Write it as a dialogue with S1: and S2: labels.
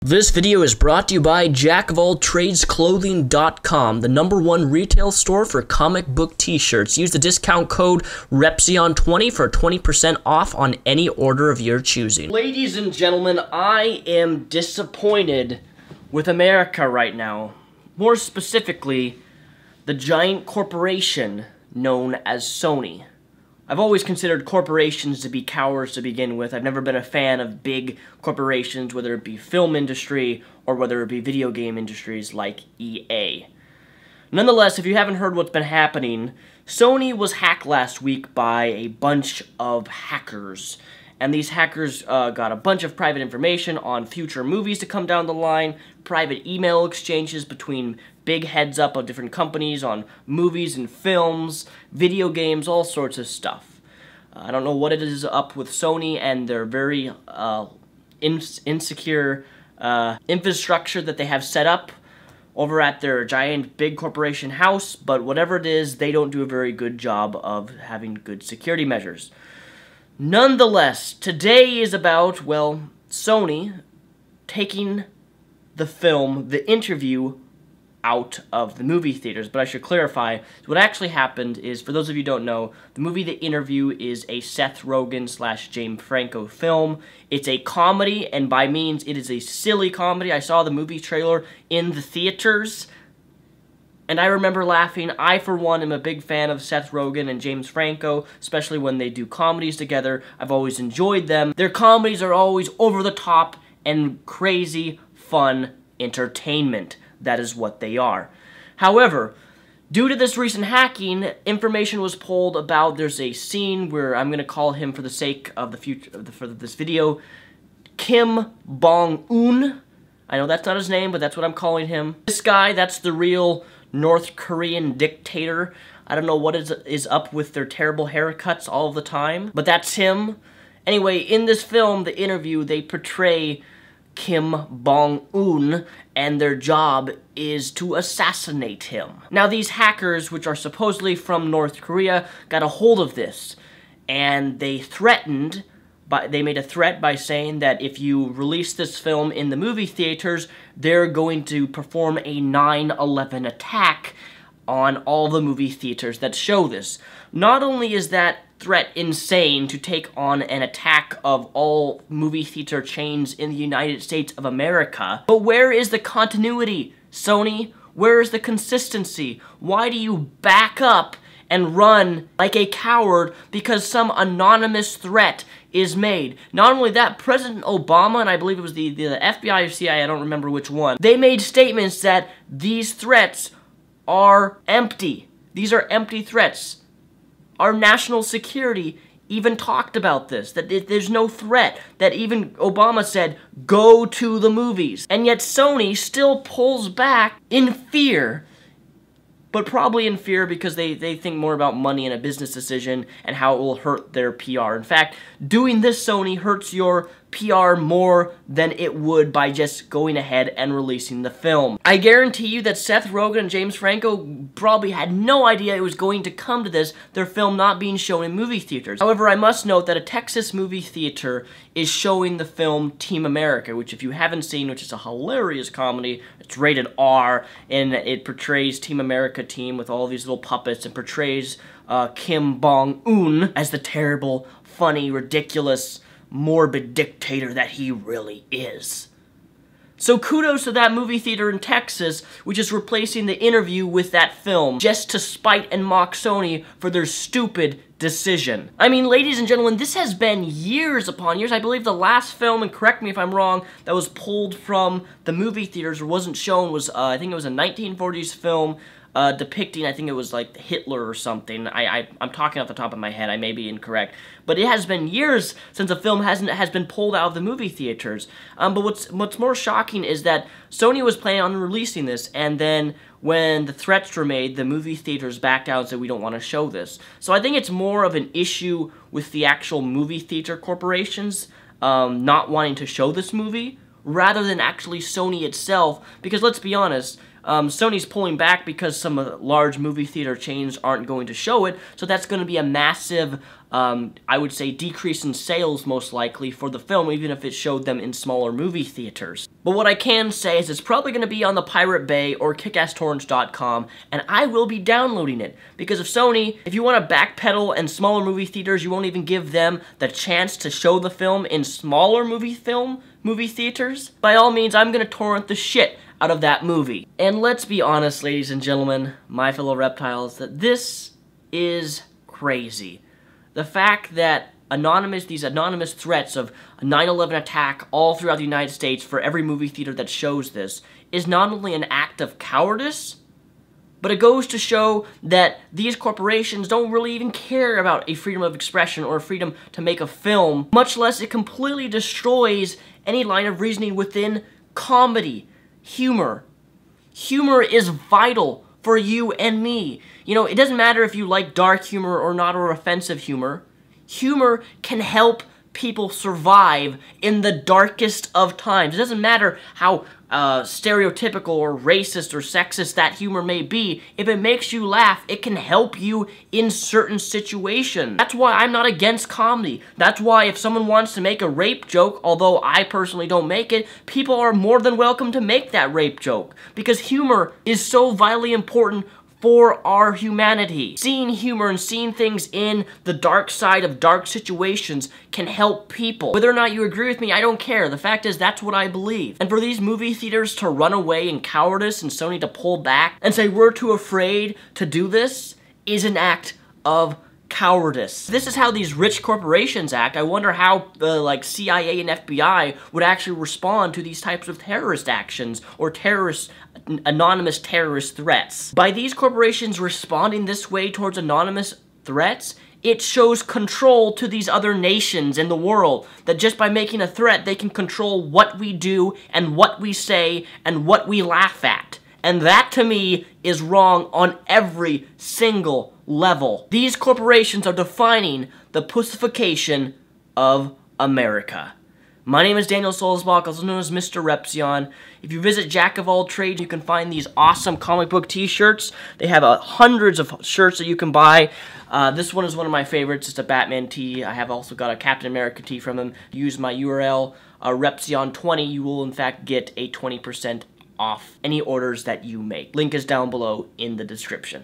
S1: This video is brought to you by jackofalltradesclothing.com, the #1 retail store for comic book t-shirts. Use the discount code REPSION20 for 20% off on any order of your choosing. Ladies and gentlemen, I am disappointed with America right now. More specifically, the giant corporation known as Sony. I've always considered corporations to be cowards to begin with. I've never been a fan of big corporations, whether it be film industry or whether it be video game industries like EA. Nonetheless, if you haven't heard what's been happening, Sony was hacked last week by a bunch of hackers. And these hackers got a bunch of private information on future movies to come down the line, private email exchanges between big heads up of different companies on movies and films, video games, all sorts of stuff. I don't know what it is up with Sony and their very insecure infrastructure that they have set up over at their giant big corporation house, but whatever it is, they don't do a very good job of having good security measures. Nonetheless, today is about, well, Sony taking the film, The Interview, out of the movie theaters. But I should clarify, what actually happened is, for those of you who don't know, the movie The Interview is a Seth Rogen / James Franco film. It's a comedy, and by means, it is a silly comedy. I saw the movie trailer in the theaters, and I remember laughing. I, for one, am a big fan of Seth Rogen and James Franco, especially when they do comedies together. I've always enjoyed them. Their comedies are always over the top and crazy, fun entertainment. That is what they are. However, due to this recent hacking, information was pulled about there's a scene where I'm going to call him, for the sake of the future for this video, Kim Bong-un. I know that's not his name, but that's what I'm calling him. This guy, that's the real North Korean dictator. I don't know what is up with their terrible haircuts all the time, but that's him. Anyway, in this film, The Interview, they portray Kim Bong-un, and their job is to assassinate him. Now, these hackers, which are supposedly from North Korea, got a hold of this, and they made a threat by saying that if you release this film in the movie theaters, they're going to perform a 9/11 attack on all the movie theaters that show this. Not only is that threat insane, to take on an attack of all movie theater chains in the United States of America, but where is the continuity, Sony? Where is the consistency? Why do you back up and run like a coward because some anonymous threat is made? Not only that, President Obama, and I believe it was the FBI or CIA, I don't remember which one, they made statements that these threats are empty. These are empty threats. Our national security even talked about this, that there's no threat, that even Obama said, go to the movies. And yet Sony still pulls back in fear, but probably in fear because they think more about money and a business decision and how it will hurt their PR. In fact, doing this, Sony, hurts your PR more than it would by just going ahead and releasing the film. I guarantee you that Seth Rogen and James Franco probably had no idea it was going to come to this, their film not being shown in movie theaters. However, I must note that a Texas movie theater is showing the film Team America, which if you haven't seen, which is a hilarious comedy, it's rated R, and it portrays Team America team with all these little puppets and portrays Kim Bong-un as the terrible, funny, ridiculous, morbid dictator that he really is. So kudos to that movie theater in Texas, which is replacing The Interview with that film, just to spite and mock Sony for their stupid decision. I mean, ladies and gentlemen, this has been years upon years. I believe the last film, and correct me if I'm wrong, that was pulled from the movie theaters or wasn't shown was, I think it was a 1940s film depicting, I think it was like Hitler or something. I'm talking off the top of my head, I may be incorrect. But it has been years since a film has been pulled out of the movie theaters. But what's more shocking is that Sony was planning on releasing this, and then when the threats were made, the movie theaters backed out and said, we don't want to show this. So I think it's more of an issue with the actual movie theater corporations not wanting to show this movie, rather than actually Sony itself, because let's be honest, Sony's pulling back because some large movie theater chains aren't going to show it, so that's going to be a massive I would say, decrease in sales most likely for the film, even if it showed them in smaller movie theaters. But what I can say is it's probably going to be on the Pirate Bay or kickasstorrents.com, and I will be downloading it. Because of Sony, if you want to backpedal and smaller movie theaters, you won't even give them the chance to show the film in smaller movie theaters, by all means, I'm going to torrent the shit out of that movie. And let's be honest, ladies and gentlemen, my fellow reptiles, that this is crazy. The fact that these anonymous threats of a 9/11 attack all throughout the United States for every movie theater that shows this is not only an act of cowardice, but it goes to show that these corporations don't really even care about a freedom of expression or a freedom to make a film, much less it completely destroys any line of reasoning within comedy, humor. Humor is vital for you and me. You know, it doesn't matter if you like dark humor or not, or offensive humor. Humor can help people survive in the darkest of times. It doesn't matter how stereotypical or racist or sexist that humor may be. If it makes you laugh, it can help you in certain situations. That's why I'm not against comedy. That's why if someone wants to make a rape joke, although I personally don't make it, people are more than welcome to make that rape joke. Because humor is so vitally important for our humanity. Seeing humor and seeing things in the dark side of dark situations can help people. Whether or not you agree with me, I don't care. The fact is, that's what I believe. And for these movie theaters to run away in cowardice and Sony to pull back and say we're too afraid to do this is an act of cowardice. This is how these rich corporations act. I wonder how like CIA and FBI would actually respond to these types of terrorist actions or anonymous terrorist threats. By these corporations responding this way towards anonymous threats, it shows control to these other nations in the world, that just by making a threat, they can control what we do and what we say and what we laugh at. And that, to me, is wrong on every single level. These corporations are defining the pussification of America. My name is Daniel Solzbach, also known as Mr. Repzion. If you visit Jack of All Trades, you can find these awesome comic book t-shirts. They have hundreds of shirts that you can buy. This one is one of my favorites. It's a Batman tee. I have also got a Captain America tee from him. Use my URL, Repzion20. You will, in fact, get a 20% off any orders that you make. Link is down below in the description.